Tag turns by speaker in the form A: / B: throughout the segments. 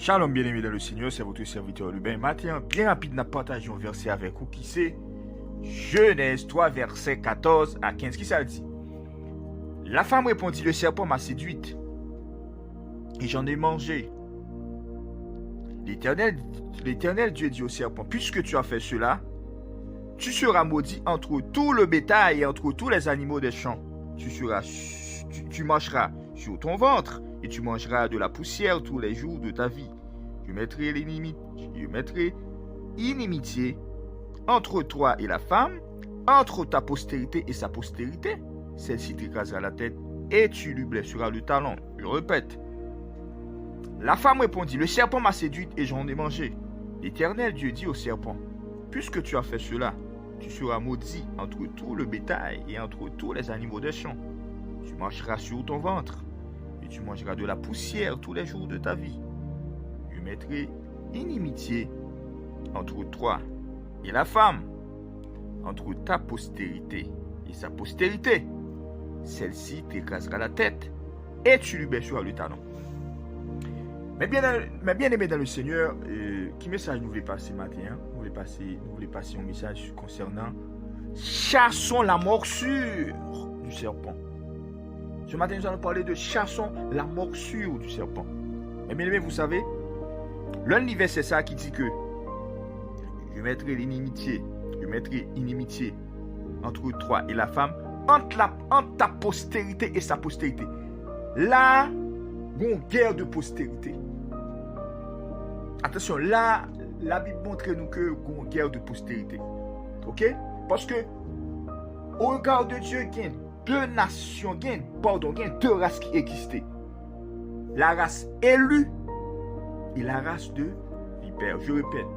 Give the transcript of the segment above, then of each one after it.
A: Shalom bien-aimés dans le Seigneur, c'est votre serviteur Lubin. Matin, bien rapide, nous partageons un verset avec vous qui c'est Genèse 3, verset 14 à 15. Qui ça dit? La femme répondit, le serpent m'a séduite et j'en ai mangé. L'Éternel Dieu dit au serpent, puisque tu as fait cela, tu seras maudit entre tout le bétail et entre tous les animaux des champs. Tu marcheras sur ton ventre et tu mangeras de la poussière tous les jours de ta vie. Je mettrai inimitié entre toi et la femme, entre ta postérité et sa postérité. Celle-ci t'écrasera la tête et tu lui blesseras le talon. Je répète. La femme répondit, le serpent m'a séduite et j'en ai mangé. L'Éternel Dieu dit au serpent, puisque tu as fait cela, tu seras maudit entre tout le bétail et entre tous les animaux des champs. Tu marcheras sur ton ventre et tu mangeras de la poussière tous les jours de ta vie. Je mettrai inimitié entre toi et la femme, entre ta postérité et sa postérité. Celle-ci t'écrasera la tête et tu lui blesseras le talon. Mais bien aimé dans le Seigneur, qui message nous voulez passer matin? Nous voulons passer un message concernant chassons la morsure du serpent. Ce matin, nous allons parler de chassons la morsure du serpent. Mais bien aimé, vous savez, l'univers c'est ça qui dit que je mettrai inimitié entre toi et la femme, entre ta postérité et sa postérité. Là, une guerre de postérité. Attention, là, la Bible montre nous que une guerre de postérité. Ok? Parce que, au regard de Dieu, il y a deux nations, il y a deux races qui existaient. La race élue et la race de vipère. Je répète,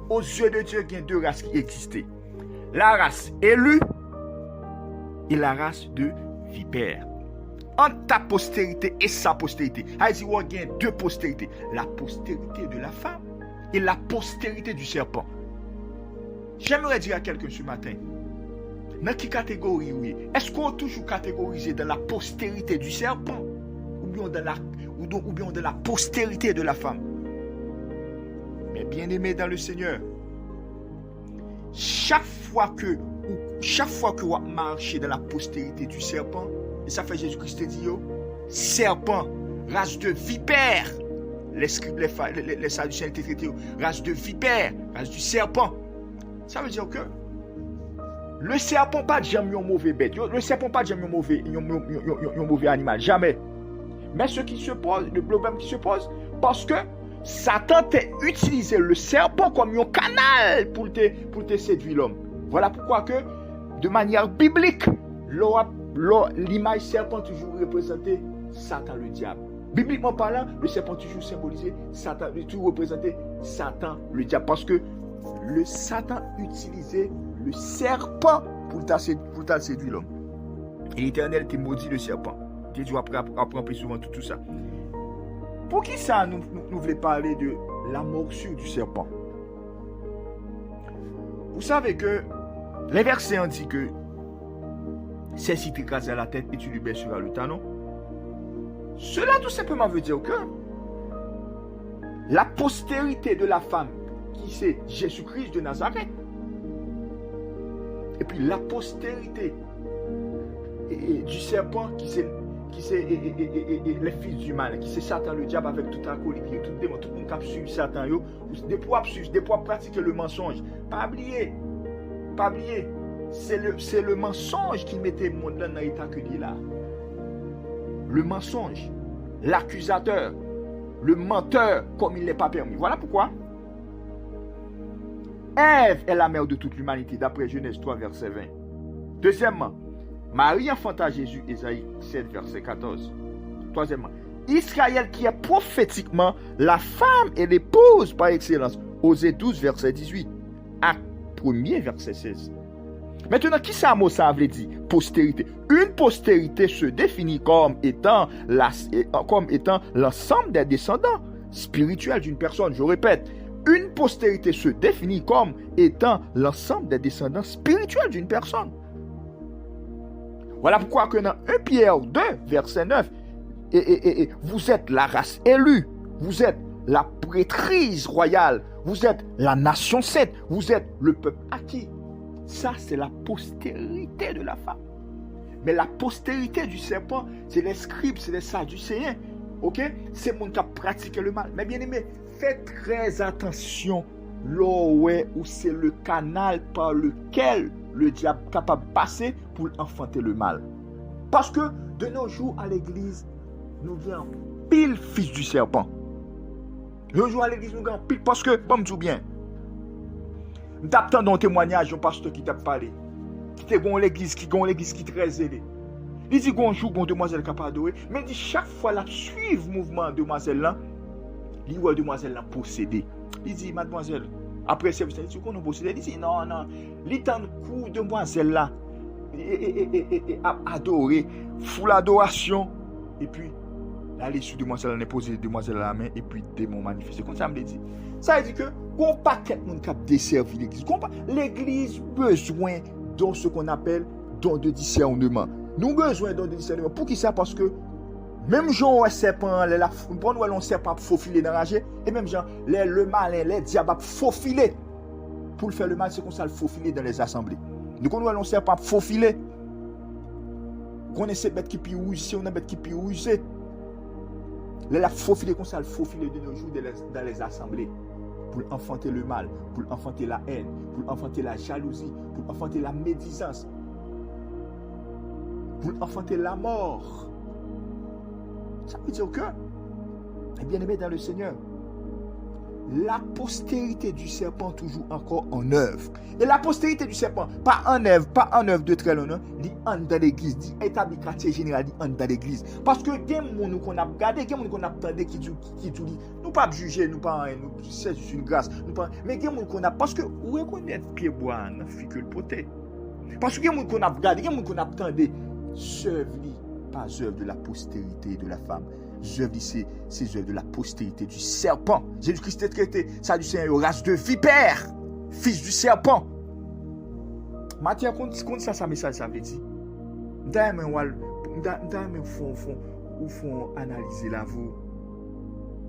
A: aux yeux de Dieu, il y a deux races qui existaient. La race élue et la race de vipère. Entre ta postérité et sa postérité. Il y a deux postérités. La postérité de la femme et la postérité du serpent. J'aimerais dire à quelqu'un ce matin, dans quelle catégorie oui? Est-ce qu'on est toujours catégorisé dans la postérité du serpent ou bien dans la postérité de la femme? Mais bien aimé dans le Seigneur, chaque fois que vous marchez dans la postérité du serpent, et ça fait Jésus-Christ dit, serpent, race de vipère. Les Sadducéens étaient traités, race de vipère, race du serpent. Ça veut dire que le serpent pas jamais un mauvais bête, le serpent pas jamais un mauvais animal, jamais. Mais ce qui se pose, le problème qui se pose, parce que Satan t'a utilisé le serpent comme un canal pour te séduire l'homme. Voilà pourquoi que, de manière biblique, l'image serpent toujours représenté Satan le diable. Bibliquement parlant, le serpent toujours symbolisé Satan, toujours représenté Satan le diable. Parce que le Satan utilisait le serpent pour ta séduire l'homme. Et l'Éternel te maudit le serpent. Dieu apprend souvent tout ça. Pour qui ça nous voulons parler de la morsure du serpent? Vous savez que les versets ont dit que celle-ci t'écrasera la tête et tu lui blesseras le talon. Cela tout simplement veut dire que la postérité de la femme, qui c'est Jésus-Christ de Nazareth, et puis la postérité du serpent, qui c'est les fils du mal, qui c'est Satan le diable avec tout acolyte, tout démon, tout le monde qui suit Satan, des fois pratiquer le mensonge. Pas oublier. C'est le mensonge qui mettait le monde dans l'état que dit là. Le mensonge, l'accusateur, le menteur comme il n'est pas permis. Voilà pourquoi Ève est la mère de toute l'humanité, d'après Genèse 3, verset 20. Deuxièmement, Marie enfanta Jésus, Ésaïe 7, verset 14. Troisièmement, Israël qui est prophétiquement la femme et l'épouse par excellence, Osée 12, verset 18. Acte 1er, verset 16. Maintenant, qui ça veut dire? Postérité. Une postérité se définit comme étant l'ensemble des descendants spirituels d'une personne. Je répète, une postérité se définit comme étant l'ensemble des descendants spirituels d'une personne. Voilà pourquoi que dans 1 Pierre 2, verset 9, et vous êtes la race élue, vous êtes la prêtrise royale, vous êtes la nation sainte, vous êtes le peuple acquis. Ça, c'est la postérité de la femme. Mais la postérité du serpent, c'est les scribes, c'est les sadducéens. Ok? C'est le monde qui a pratiqué le mal. Mais bien aimé, faites très attention là où c'est le canal par lequel le diable est capable de passer pour enfanter le mal. Parce que de nos jours à l'église, nous avons pile fils du serpent. De nos jours à l'église, nous avons pile. Parce que, bon, me dis bien, nous t'attendons dans un témoignage d'un pasteur qui t'a parlé. Qui est dans l'église, qui est très zélé. Il dit qu'on joue, qu'on demoiselle qui a pas adoré. Mais il dit chaque fois la suivre mouvement de demoiselle là, il voit demoiselle là possédée. Il dit, mademoiselle, après service, il dit qu'on a possédé. Il dit, non, il tend le coup demoiselle là, et adoré, full adoration. Et puis, là, les sous demoiselle là, posé demoiselle à la main, et puis démon manifesté. Comme ça me dit. Ça veut dire que, qu'on pas quelqu'un qui a desservi l'église. L'église besoin dans ce qu'on appelle don de discernement. Nous avons besoin d'un discernement. Pour qui ça? Parce que même gens un serpent, un serpent faufiler dans la rage, et même gens, le malin, les diables faufiler. Pour faire le mal, c'est comme ça le faufiler dans les assemblées. Nous connaissons un serpent faufiler. Nous connaissons bête qui peut user, on a bête qui peut user. La faufiler comme ça, le faufiler de nos jours dans les assemblées. Pour enfanter le mal, pour enfanter la haine, pour enfanter la jalousie, pour enfanter la médisance, pour enfanter la mort. Ça veut dire que, bien aimé dans le Seigneur, la postérité du serpent toujours encore en œuvre. Et la postérité du serpent, pas en œuvre de très long, dit en dans l'église, dit établi quartier général, dit en dans l'église. Parce que des gens qu'on a regardé, des gens qu'on a entendu qui dit, nous pas juger, nous pas, c'est juste une grâce, nous pas, mais des gens qu'on a, parce que vous reconnaissez pied bois, n'a fait que le poté. Parce que des gens qu'on a regardé, des gens qu'on a entendu, œuvre pas œuvre de la postérité de la femme. Œuvre c'est œuvre de la postérité du serpent. Jésus-Christ est traité, ça du Seigneur, race de vipère, fils du serpent. Matthieu, quand ça message, ça veut dire. Nous font analyser la vous.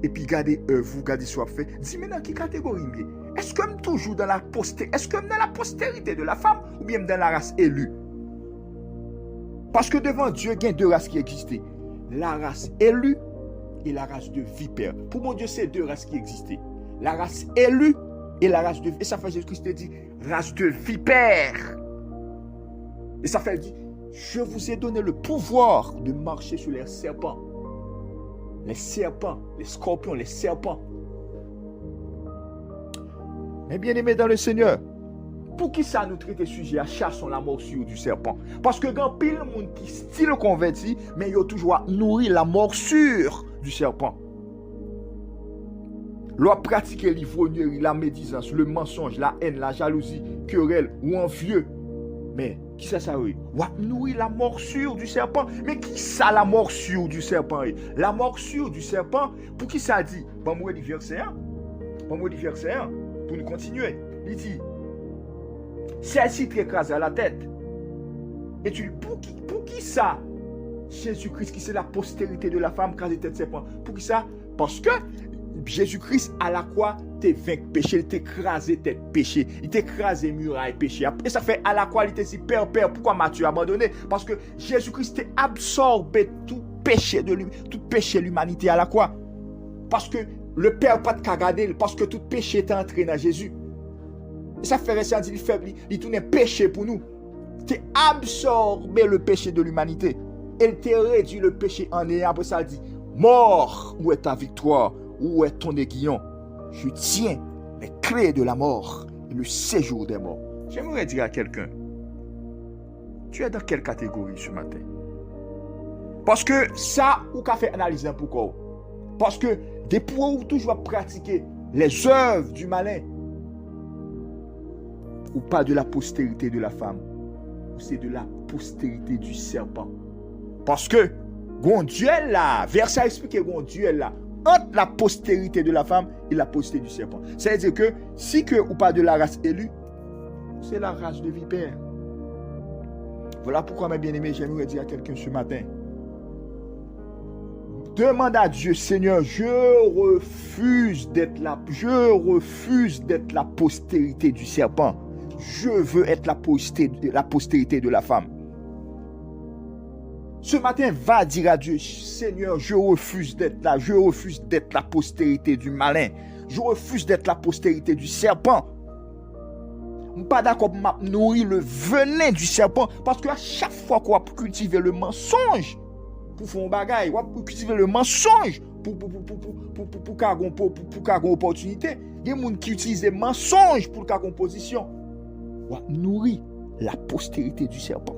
A: Et puis garder vous, garder soit fait. Dis maintenant qui catégorie mieux. Est-ce que je toujours dans la postérité, est-ce que dans la postérité de la femme ou bien dans la race élue? Parce que devant Dieu, il y a deux races qui existaient. La race élue et la race de vipère. Pour mon Dieu, c'est deux races qui existaient. La race élue et la race de vipère. Et ça fait Jésus-Christ dit, race de vipère. Et ça fait dit, je vous ai donné le pouvoir de marcher sur les serpents. Les serpents, les scorpions, les serpents. Mais bien aimé dans le Seigneur, pour qui ça nous traite sujet à chassons la morsure du serpent? Parce que quand pile monde qui style converti, mais il a toujours nourri la morsure du serpent. L'on pratiquer l'ivrognerie, la médisance, le mensonge, la haine, la jalousie, querelle ou envieux. Mais qui ça oui? On nourrit la morsure du serpent. Mais qui ça la morsure du serpent? La morsure du serpent, pour qui ça dit? Bon, moi, du verset 1. Bon, moi, du verset 1. Pour nous continuer. Il dit, celle-ci t'écrase à la tête. Et tu pour qui ça? Jésus-Christ, qui c'est la postérité de la femme, crase tête serpent. Pour qui ça? Parce que Jésus-Christ, à la croix, t'es vaincu péché, il t'écrasé tête péché, il t'écrasé muraille péché. Et ça fait à la croix, il t'est dit, Père, pourquoi m'as-tu abandonné? Parce que Jésus-Christ t'a absorbé tout péché de lui, tout péché de l'humanité à la croix. Parce que le Père pas de cagadé, parce que tout péché est entré dans Jésus. Et ça fait récemment, il faible, il tourne péché pour nous. T'es absorbé le péché de l'humanité. Il t'a réduit le péché en néant. Après ça, il dit, mort, où est ta victoire? Où est ton aiguillon? Je tiens les clés de la mort et le séjour des morts. J'aimerais dire à quelqu'un, tu es dans quelle catégorie ce matin? Parce que ça, ou qu'a fait analyser pourquoi? Parce que des points où toujours pratiquer les œuvres du malin, ou pas de la postérité de la femme, ou c'est de la postérité du serpent. Parce que, gon duel là, verset explique gon duel là, entre la postérité de la femme et la postérité du serpent. C'est-à-dire que, si que ou pas de la race élue, c'est la race de vipère. Voilà pourquoi, mes bien-aimés, j'aimerais dire à quelqu'un ce matin, Demande à Dieu, Seigneur, je refuse d'être la postérité du serpent. Je veux être la postérité de la femme. Ce matin, va dire à Dieu, Seigneur, je refuse d'être là. Je refuse d'être la postérité du malin. Je refuse d'être la postérité du serpent. Je ne suis pas d'accord pour nourrir le venin du serpent. Parce qu'à chaque fois qu'on va cultiver le mensonge, pour faire un bagage, on va cultiver le mensonge pour avoir une opportunité. Il y a des gens qui utilisent les mensonges pour avoir une position. On va nourrir la postérité du serpent.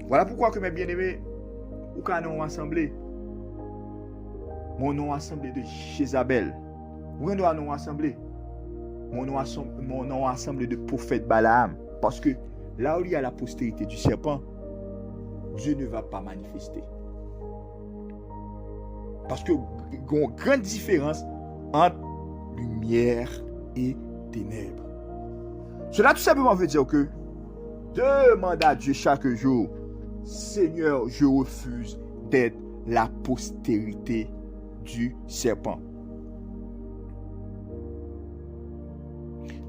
A: Voilà pourquoi que mes bien-aimés, ou quand nous assemblée, mon nom assemblée de Jézabel, ou nous avons assemblée, mon nom assemblée de prophète Balaam, parce que là où il y a la postérité du serpent, Dieu ne va pas manifester. Parce que il y a une grande différence entre lumière et ténèbres. Cela tout simplement veut dire que demande à Dieu chaque jour, Seigneur, je refuse d'être la postérité du serpent.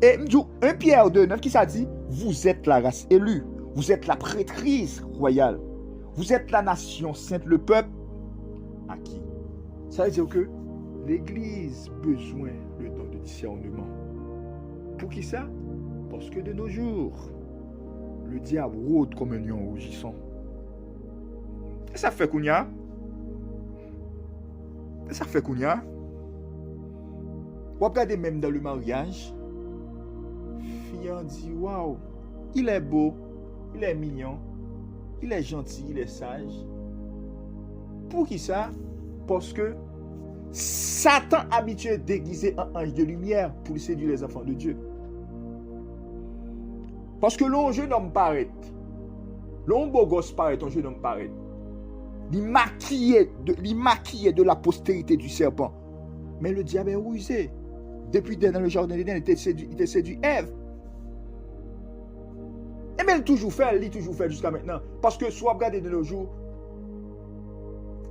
A: Et 1 Pierre 2,9 qui ça dit, vous êtes la race élue, vous êtes la prêtrise royale, vous êtes la nation sainte, le peuple acquis. Ça veut dire que l'Église a besoin de don de discernement. Pour qui ça? Parce que de nos jours, le diable rôde comme un lion rugissant. Et ça fait Kounia. Vous regardez même dans le mariage, fiant dit, waouh, il est beau, il est mignon, il est gentil, il est sage. Pour qui ça? Parce que Satan habitué déguisé en ange de lumière pour séduire les enfants de Dieu. Parce que l'on jeune homme paraît, l'on beau gosse paraît, ton jeune homme paraît. Il maquillait de la postérité du serpent. Mais le diable est rusé. Depuis dans le jardin d'Éden, il était séduit Ève. Et bien il toujours fait jusqu'à maintenant. Parce que soit regardez de nos jours,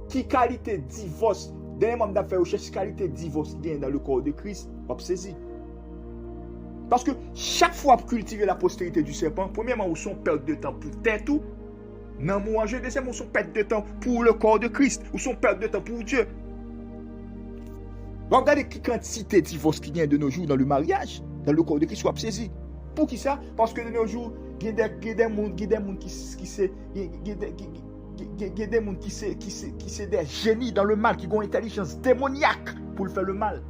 A: qui qualité divorce, dernier moment d'affaires, cherche qualité divorce qui est dans le corps de Christ, on saisi. Parce que chaque fois pour cultiver la postérité du serpent, premièrement, on sont perte de temps pour tête tout. Non, moi, je deuxièmement, on sont perte de temps pour le corps de Christ, ou sont perte de temps pour Dieu. Regardez qui quantité de divorce qui vient de nos jours dans le mariage, dans le corps de Christ, soit saisi. Pour qui ça? Parce que de nos jours, il y a des gens qui sont des génies dans le mal, qui ont une intelligence démoniaque pour faire le mal.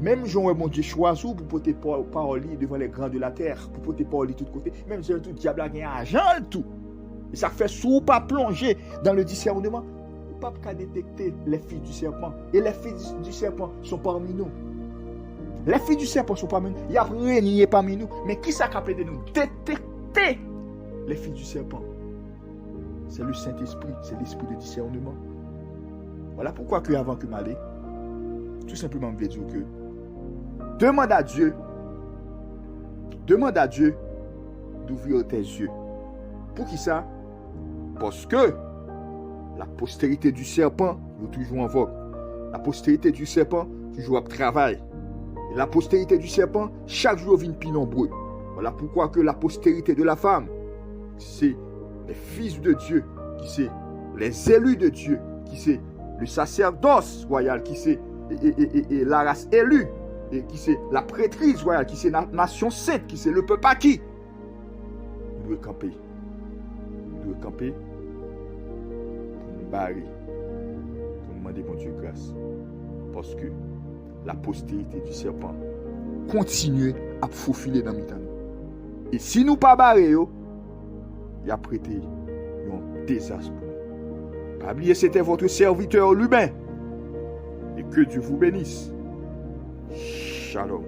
A: Même Jean mon Dieu choisi pour porter parole devant les grands de la terre, pour porter parole de tous côtés, même si tout diable a gagné argent tout. Et ça fait sous pas plonger dans le discernement, ou pas détecter les filles du serpent. Et les filles du serpent sont parmi nous. Les filles du serpent sont parmi nous. Il y a régné parmi nous. Mais qui ça capable de nous détecter les filles du serpent? C'est le Saint-Esprit, c'est l'esprit de discernement. Voilà pourquoi que avant que m'aller, tout simplement me dire que demande à Dieu d'ouvrir tes yeux. Pour qui ça? Parce que la postérité du serpent est toujours en vogue. La postérité du serpent toujours à travail. Et la postérité du serpent chaque jour vient plus nombreux. Voilà pourquoi que la postérité de la femme, c'est les fils de Dieu, qui c'est les élus de Dieu, qui c'est le sacerdoce royal, qui c'est et la race élue, et qui c'est la prêtrise royale, qui c'est la nation sainte, qui c'est le peuple acquis. Nous devons camper. Nous devons camper pour nous barrer, pour nous demander bon Dieu grâce. Parce que la postérité du serpent continue à faufiler dans le temps. Et si nous ne pas barrer, il a prêté un désastre pour nous. Pas oublier, c'était votre serviteur l'humain. Et que Dieu vous bénisse. Shalom.